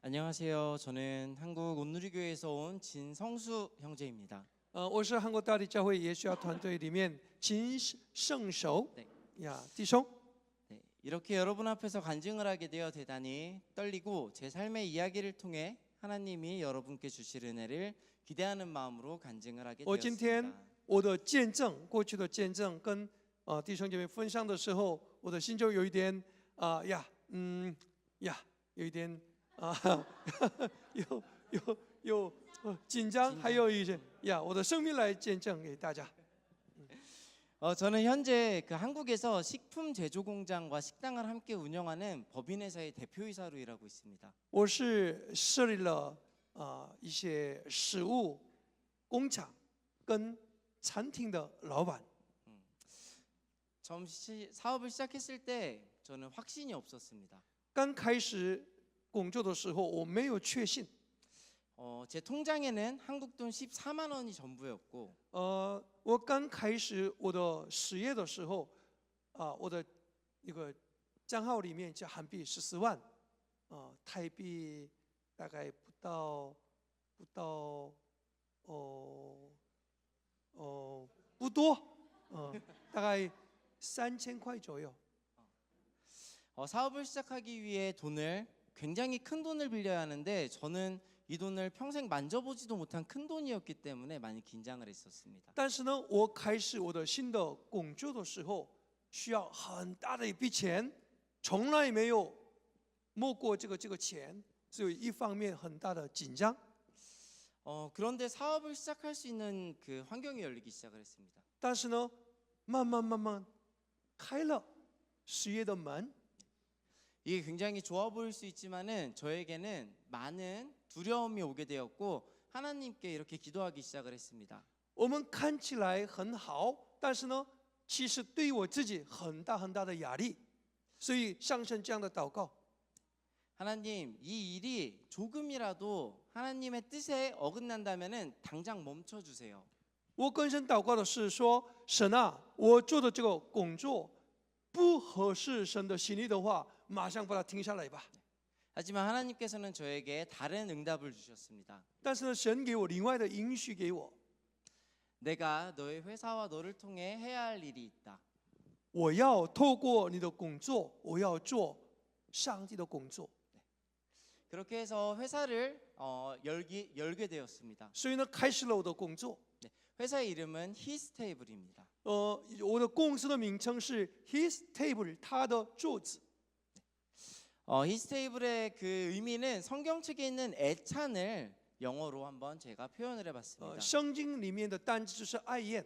안녕하세요. 저는 한국 온누리교회에서 온 진성수 형제입니다. 我是韩国大力教会耶稣团队里面金圣守 네. 弟兄。 네, 이렇게 여러분 앞에서 간증을 하게 되어 대단히 떨리고 제 삶의 이야기를 통해 하나님이 여러분께 주실 은혜를 기대하는 마음으로 간증을 하게 我今天 되었습니다. 我的见证，过去的见证跟弟兄姐妹分享的时候，我的心就有一点有一点有紧张，还有一些我的生命来见证给大家。 저는 현재 그 한국에서 식품 제조 공장과 식당을 함께 운영하는 법인회사의 대표이사로 일하고 있습니다. 我是设立了一些食物工厂跟餐厅的老板。 사업을 시작했을 때 저는 확신이 없었습니다. 刚开始工作的时候，我没有确信。 제 통장에는 한국 돈 14만 원이 전부였고 我刚开始我的事业的时候，我的一个账号里面就韩币14万，台币大概不多，大概3000块左右。 사업을 시작하기 위해 돈을 굉장히 큰 돈을 빌려야 하는데 저는 이 돈을 평생 만져보지도 못한 큰 돈이었기 때문에 많이 긴장을 했었습니다. 但是呢，我开始我的新的工作的时候，需要很大的一笔钱，从来没有摸过这个钱，所以一方面很大的紧张。 그런데 사업을 시작할 수 있는 그 환경이 열리기 시작을 했습니다. 但是呢，慢慢开了事业的门。 이게 굉장히 좋아 보일 수 있지만은 저에게는 많은 두려움이 오게 되었고 하나님께 이렇게 기도하기 시작을 했습니다. 我们看起来很好，但是呢，其实对我自己很大的压力，所以上升这样的祷告。 하나님, 이 일이 조금이라도 하나님의 뜻에 어긋난다면은 당장 멈춰 주세요. 我跟神祷告的是说，神啊，我做的这个工作不合适神的心意的话，马上把它停下来吧。 하지만 하나님께서는 저에게 다른 응답을 주셨습니다. 但是呢，神给我另外的应许给我， 내가 너의 회사와 너를 통해 해야 할 일이 있다. 我要透过你的工作，我要做上帝的工作。 그렇게 해서 회사를 열게 되었습니다. 所以呢，开始了我的工作。 회사의 이름은 히스테이블입니다. 我的公司的名称是 His Table， 他的桌子。 히스테이블의 그 의미는 성경책에 있는 애찬을 영어로 한번 제가 표현을 해봤습니다. 圣经里面的单词就是爱宴。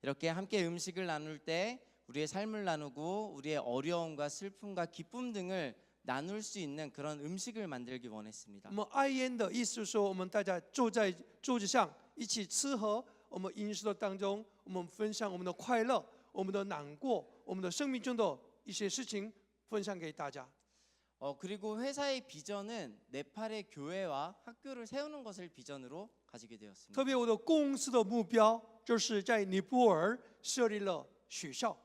이렇게 함께 음식을 나눌 때 우리의 삶을 나누고 우리의 어려움과 슬픔과 기쁨 등을 나눌 수 있는 그런 음식을 만들기 원했습니다. 我们爱宴的意思是说，我们大家坐在桌子上一起吃喝，我们饮食的当中，我们分享我们的快乐、我们的难过、我们的生命中的一些事情，分享给大家。 그리고 회사의 비전은 네팔의 교회와 학교를 세우는 것을 비전으로 가지게 되었습니다. 特别我的公司的目标就是在尼泊尔设立了学校。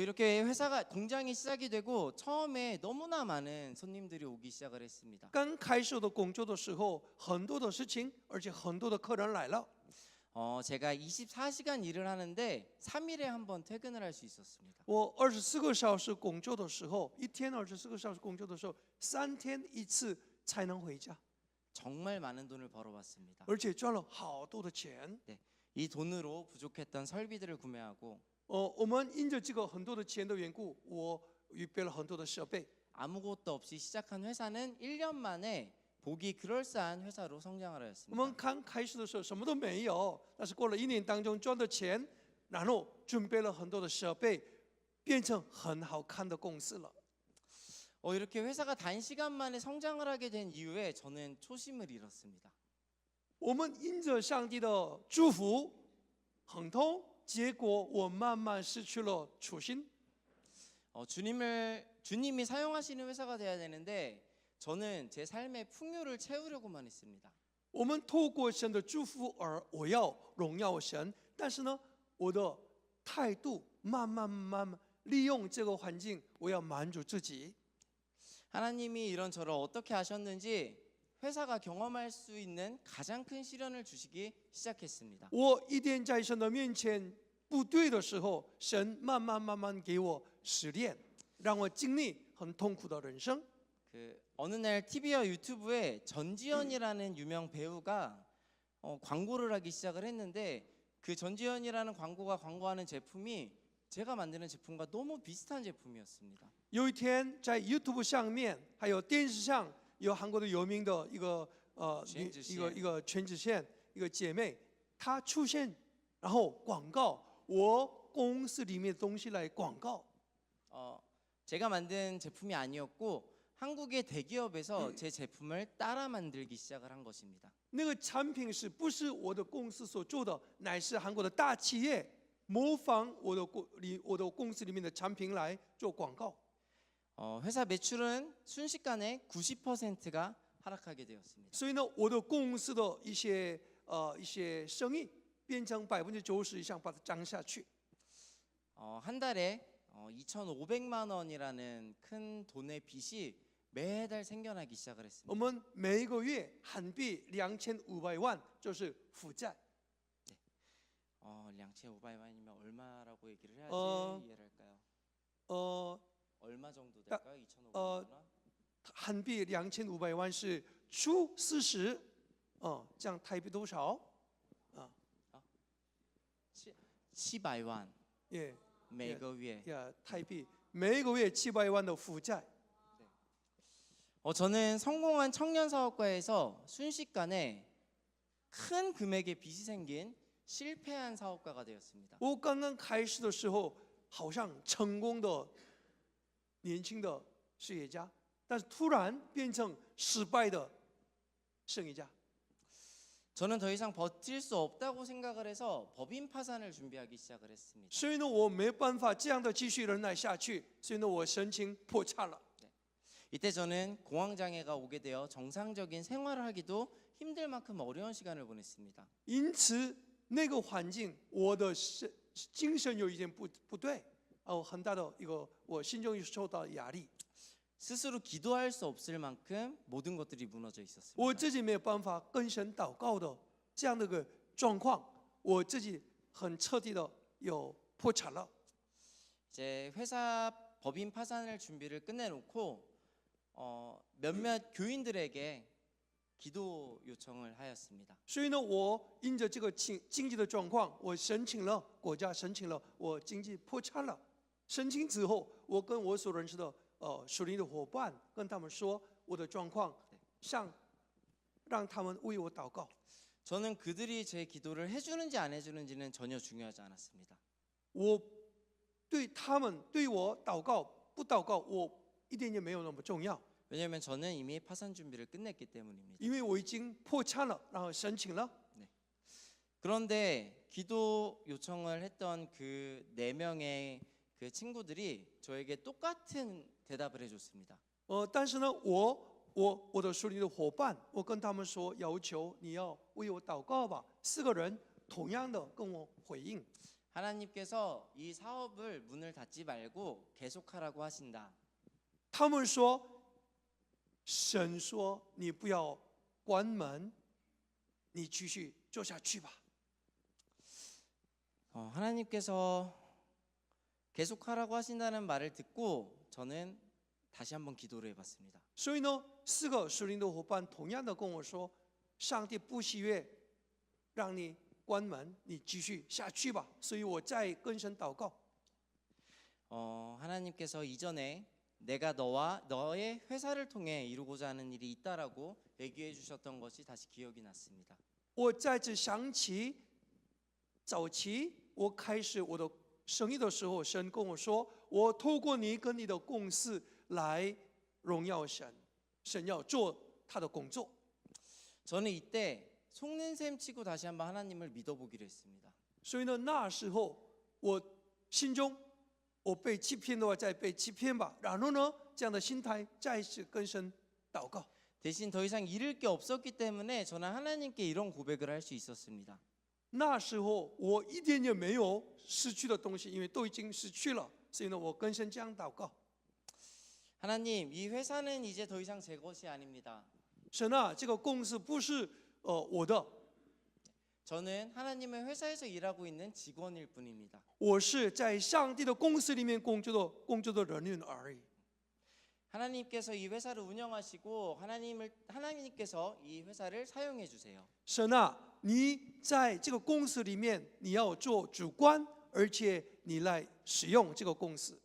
이렇게 공장이 시작이 되고 처음에 너무나 많은 손님들이 오기 시작을 했습니다. 刚开始的工作的时候，很多的事情，而且很多的客人来了。 제가 24시간 일을 하는데 3일에 한 번 퇴근을 할 수 있었습니다. 我24个小时工作的时候，一天24个小时工作的时候，3天一次才能回家， 정말 많은 돈을 벌어봤습니다. 而且赚了好多的钱。 이 돈으로 부족했던 설비들을 구매하고 我们因着这个很多的钱的缘故，我预备了很多的设备。 아무것도 없이 시작한 회사는 1년 만에 보기 그럴싸한 회사로 성장을 我 하였습니다. 们刚开始的时候什么都没有，但是过了1年当中赚的钱，然后准备了很多的设备，变成很好看的公司了。 이렇게 회사가 단시간 만에 성장을 하게 된 이후에 저는 초심을 잃었습니다. 我们因着上帝的祝福亨通，结果我慢慢失去了初心。 주님이 사용하시는 회사가 돼야 되는데 저는 제 삶의 풍요를 채우려고만 했습니다. 我们透过神的祝福而我要荣耀神，但是呢，我的态度慢慢利用这个环境，我要满足自己。 하나님이 이런 저를 어떻게 하셨는지 회사가 경험할 수 있는 가장 큰 시련을 주시기 시작했습니다. 我一天在神的面前不对的时候，神慢慢给我实验，让我经历很痛苦的人生。 그 어느 날 TV와 유튜브에 전지현이라는 유명 배우가 광고를 하기 시작을 했는데 그 전지현이라는 광고가 광고하는 제품이 제가 만드는 제품과 너무 비슷한 제품이었습니다. 有一天在 YouTube 上面，还有电视上有韩国的有名的一个全智贤一个姐妹，她出现，然后广告我公司里面的东西来广告。 제가 만든 제품이 아니었고 한국의 대기업에서 제 제품을 따라 만들기 시작을 한 것입니다. 那个产品是不是我的公司所做的，乃是韩国的大企业模仿我的公司里面的产品来做广告。 회사 매출은 순식간에 90%가 하락하게 되었습니다. 所以呢，我的公司的一些生意变成90%以上，把它涨下去。 한 달에 2,500만 원이라는 큰 돈의 빚이 매달 생겨나기 시작을 我 했습니다. 们每一个月韩币2500万就是负债。 2,500만이면 얼마라고 얘기를 해야지 이해를 할까요? 呃， 얼마 정도 될까요? 2,500만 원? 韩币2500万是除40，这样台币多少？ 700원 耶 每个月. 呀，台币每一个月700万的负债。 저는 성공한 청년 사업가에서 순식간에 큰 금액의 빚이 생긴 실패한 사업가가 되었습니다. 我刚刚开始的时候，好像成功的年轻的事业家，但是突然变成失败的生意家。 저는 더 이상 버틸 수 없다고 생각을 해서 법인 파산을 준비하기 시작을 했습니다. 所以呢，我没办法这样的继续忍耐下去，所以呢，我申请破产了。 이때 저는 공황장애가 오게 되어 정상적인 생활을 하기도 힘들 만큼 어려운 시간을 보냈습니다. 因此，那个环境，我的精神有一点不对，很大的一个，我心中受到压力。 스스로 기도할 수 없을 만큼 모든 것들이 무너져 我 있었습니다. 自己没有办法跟神祷告的这样的一个状况，我自己很彻底的有破产了。 이제 회사 법인 파산을 준비를 끝내놓고 몇몇 교인들에게 기도 요청을 하였습니다. 所以呢，我因着这个经济的状况，我申请了国家申请了我经济破产了。申请之后，我跟我所认识的属灵的伙伴跟他们说我的状况，让他们为我祷告。 저는 그들이 제 기도를 해주는지 안 해주는지는 전혀 중요하지 않았습니다. 我对他们对我祷告不祷告，我一点也没有那么重要， 왜냐하면 저는 이미 파산 준비를 끝냈기 때문입니다. 因为我已经破产了，然后申请了。 그런데 기도 요청을 했던 그 4명의 그 친구들이 저에게 똑같은 대답을 해줬습니다. 但是呢，我的属灵的伙伴，我跟他们说，要求你要为我祷告吧。4个人同样的跟我回应， 하나님께서 이 사업을 문을 닫지 말고 계속하라고 하신다. 他们说，神说你不要关门，你继续做下去吧。 하나님께서 계속하라고 하신다는 말을 듣고 저는 다시 한번 기도를 해봤습니다. 所以呢，4个属灵的伙伴同样的跟我说，上帝不喜悦让你关门，你继续下去吧。所以我再跟神祷告。 하나님께서 이전에 내가 너의 회사를 통해 이루고자 하는 일이 있다라고 얘기해 주셨던 것이 다시 기억이 났습니다. 我再次想起早期我开始我的生意的时候，神跟我说，我透过你跟你的公司来荣耀神，神要做他的工作。 저는 이때 속는 셈 치고 다시 한번 하나님을 믿어보기로 했습니다. 所以呢，那时候我心中我被欺骗的话，再被欺骗吧。然后呢，这样的心态再次跟神祷告。 대신 더 이상 잃을 게 없었기 때문에 저는 하나님께 이런 고백을 할 수 있었습니다. 那时候我一点也没有失去的东西，因为都已经失去了。所以呢，我跟神这样祷告。 하나님, 이 회사는 이제 더 이상 제 것이 아닙니다. 神啊，这个公司不是我的， 저는 하나님의 회사에서 일하고 있는 직원일 뿐입니다. 我是在上帝的公司里面工作的人员而已。 하나님께서 이 회사를 운영하시고 하나님께서 이 회사를 사용해 주세요. 神啊，你在这个公司里面，你要做主官，而且你来使用这个公司。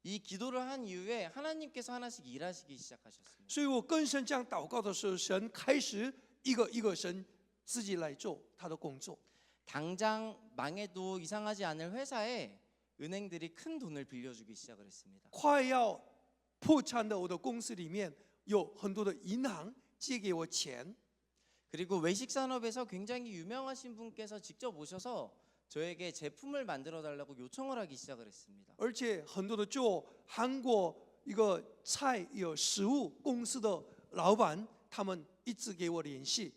이 기도를 한 이후에 하나님께서 하나씩 일하시기 시작하셨습니다. 所以我跟神这样祷告的时候，神开始一个一个神自己来做他的工作。 당장 망해도 이상하지 않을 회사에 은행들이 큰 돈을 빌려주기 시작을 했습니다. 快要破产的我的公司里面，有很多的银行借给我钱， 그리고 외식 산업에서 굉장히 유명하신 분께서 직접 오셔서 저에게 제품을 만들어 달라고 요청을 하기 시작을 했습니다. 而且很多的做韩国一个菜有食物公司的老板，他们一直给我联系，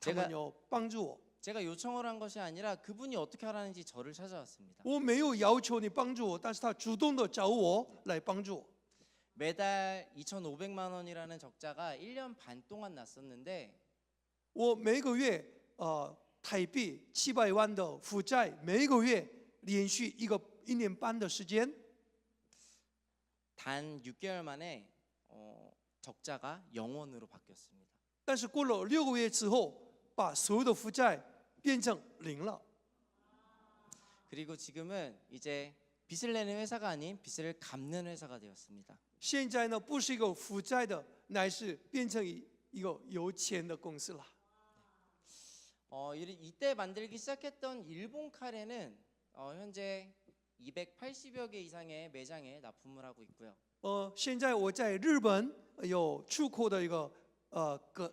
他们有帮助我。 제가 요청을 한 것이 아니라 그분이 어떻게 하라는지 저를 찾아왔습니다. 我没有要求你帮助我，但是他主动的找我来帮助我。 매달 2,500만 원이라는 적자가 1년 반 동안 났었는데 我每个月台币700万的负债，每个月连续1年半的时间， 단 6개월 만에 적자가 0원으로 바뀌었습니다. 但是过了6个月之后，把所有的负债变成0了。 그리고 지금은 이제 빚을 내는 회사가 아닌 빚을 갚는 회사가 되었습니다. 现在呢，不是一个负债的，乃是变成一个有钱的公司了。 이때 만들기 시작했던 일본 카레는 현재 280여 개 이상의 매장에 납품을 하고 있고요. 现在我在日本有出口的一个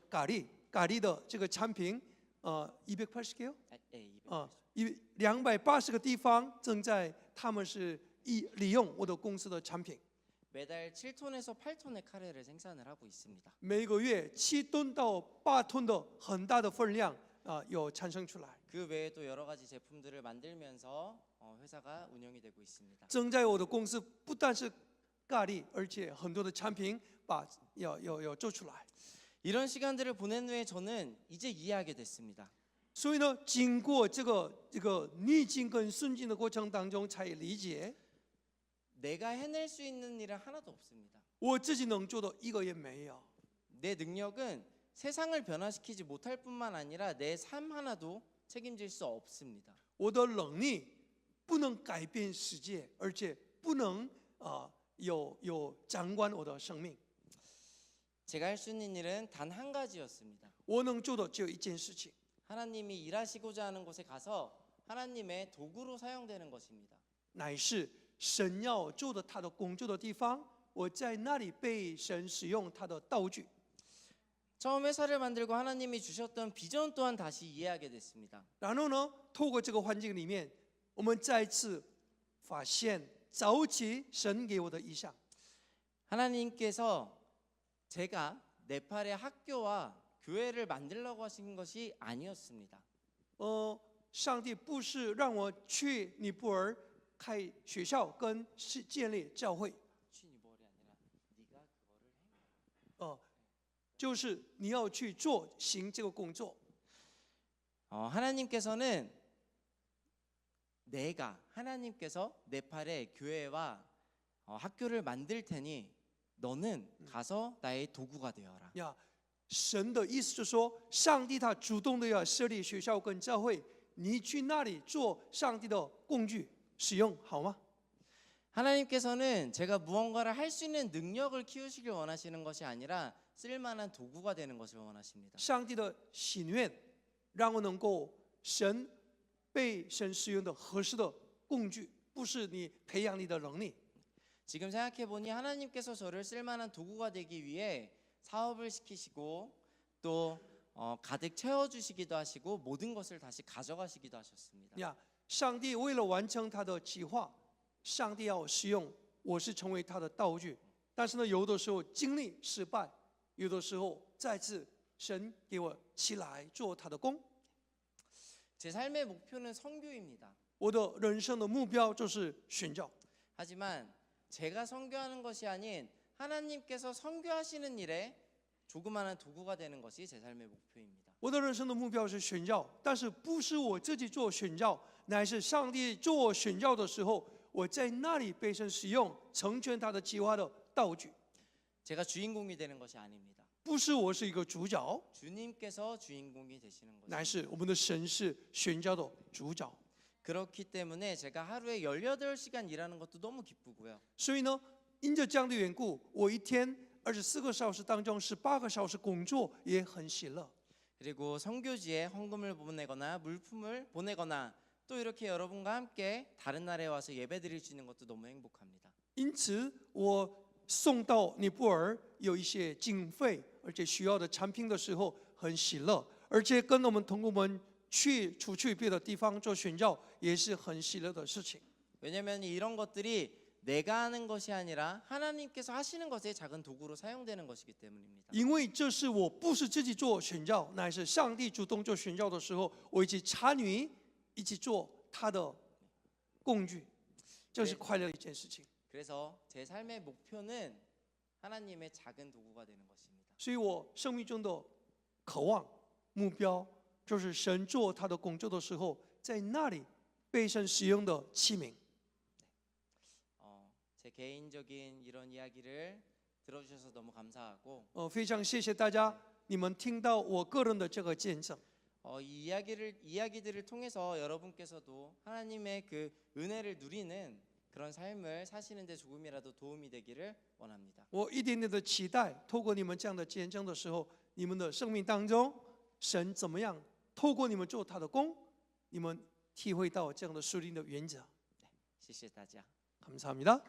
咖喱的这个产品，280개요？ 네, 280个地方正在他们是利用我的公司的产品。 매달 7톤에서 8톤의 카레를 생산을 하고 있습니다. 每个月7吨到8吨的很大的分量有产生出来。 그 외에도 여러 가지 제품들을 만들면서 회사가 운영이 되고 있습니다. 正在我的公司不但是咖喱，而且很多的产品要做出来。 이런 시간들을 보낸 후에 저는 이제 이해하게 됐습니다. 所以呢，经过这个逆境跟顺境的过程当中，才理解 내가 해낼 수 있는 일은 하나도 없습니다. 我自己能做的一个也没有。 내 능력은 세상을 변화시키지 못할 뿐만 아니라 내 삶 하나도 책임질 수 없습니다. 我的能力不能改变世界，而且不能有掌管我的生命。 제가 할 수 있는 일은 단 한 가지였습니다. 我能做的只有一件事情， 하나님이 일하시고자 하는 곳에 가서 하나님의 도구로 사용되는 것입니다. 乃是神要做的他的工作的地方，我在那里被神使用他的道具。 처음 회사를 만들고 하나님이 주셨던 비전 또한 다시 이해하게 됐습니다. 然后呢，透过这个环境里面，我们再次发现早期神给我的意象。 하나님께서 제가 네팔의 학교와 교회를 만들려고 하신 것이 아니었습니다. 上帝不是让我去尼泊尔开学校跟建立教会， 취니벌이 아니라 네가 그거를 해. 就是你要去做行这个工作。 하나님께서는 하나님께서 네팔의 교회와 학교를 만들 테니 너는 가서 나의 도구가 되어라. 呀，神的意思就是说，上帝他主动的要设立学校跟教会，你去那里做上帝的工具使用，好吗？ 하나님께서는 제가 무언가를 할 수 있는 능력을 키우시길 원하시는 것이 아니라 쓸만한 도구가 되는 것을 원하십니다. 上帝的心愿，让我能够被神使用的合适的工具，不是你培养你的能力。 지금 생각해 보니 하나님께서 저를 쓸만한 도구가 되기 위해 사업을 시키시고 또 가득 채워주시기도 하시고 모든 것을 다시 가져가시기도 하셨습니다. 呀，上帝为了完成他的计划，上帝要使用我是成为他的道具，但是呢，有的时候经历失败，有的时候再次神给我起来做他的工。 제 삶의 목표는 선교입니다. 我的人生的目标就是宣教， 하지만 제가 선교하는 것이 아닌 하나님께서 선교하시는 일에 조그마한 도구가 되는 것이 제 삶의 목표입니다. 我的人生的目标是宣教，但是不是我自己做宣教，乃是上帝做我宣教的时候，我在那里被神使用，成全他的计划的道具。 제가 주인공이 되는 것이 아닙니다. 不是我是一个主角， 주님께서 주인공이 되시는 乃 것입니다. 是我们的神是宣教的主角。 그렇기 때문에 제가 하루에 18시간 일하는 것도 너무 기쁘고요. 所以呢，因着这样的缘故，我一天24个小时当中18个小时工作也很喜乐。 그리고 선교지에 헌금을 보내거나 물품을 보내거나 또 이렇게 여러분과 함께 다른 나라에 와서 예배드릴 수 있는 것도 너무 행복합니다. 因此，我送到尼泊尔有一些经费，而且需要的产品的时候很喜乐，而且跟我们同工们出去别的地方做宣教也是很喜乐的事情。 왜냐하면 이런 것들이 내가 하는 것이 아니라 하나님께서 하시는 것에 작은 도구로 사용되는 것이기 때문입니다. 因为这是我不是自己做宣教，乃是上帝主动做宣教的时候，我一起参与，一起做他的工具，这是快乐的一件事情。 그래서 제 삶의 목표는 하나님의 작은 도구가 되는 것입니다. 所以我生命中的渴望目标，就是神做他的工作的时候，在那里被神使用的器皿。 제 개인적인 이런 이야기를 들어주셔서 너무 감사하고 非常谢谢大家，你们听到我个人的这个见证。 이 이야기들을 통해서 여러분께서도 하나님의 그 은혜를 누리는 그런 삶을 사시는데 조금이라도 도움이 되기를 원합니다. 我一点点的期待，透过你们这样的见证的时候，你们的生命当中，神怎么样透过你们做他的工，你们体会到这样的属灵的原则。 谢谢大家. 감사합니다.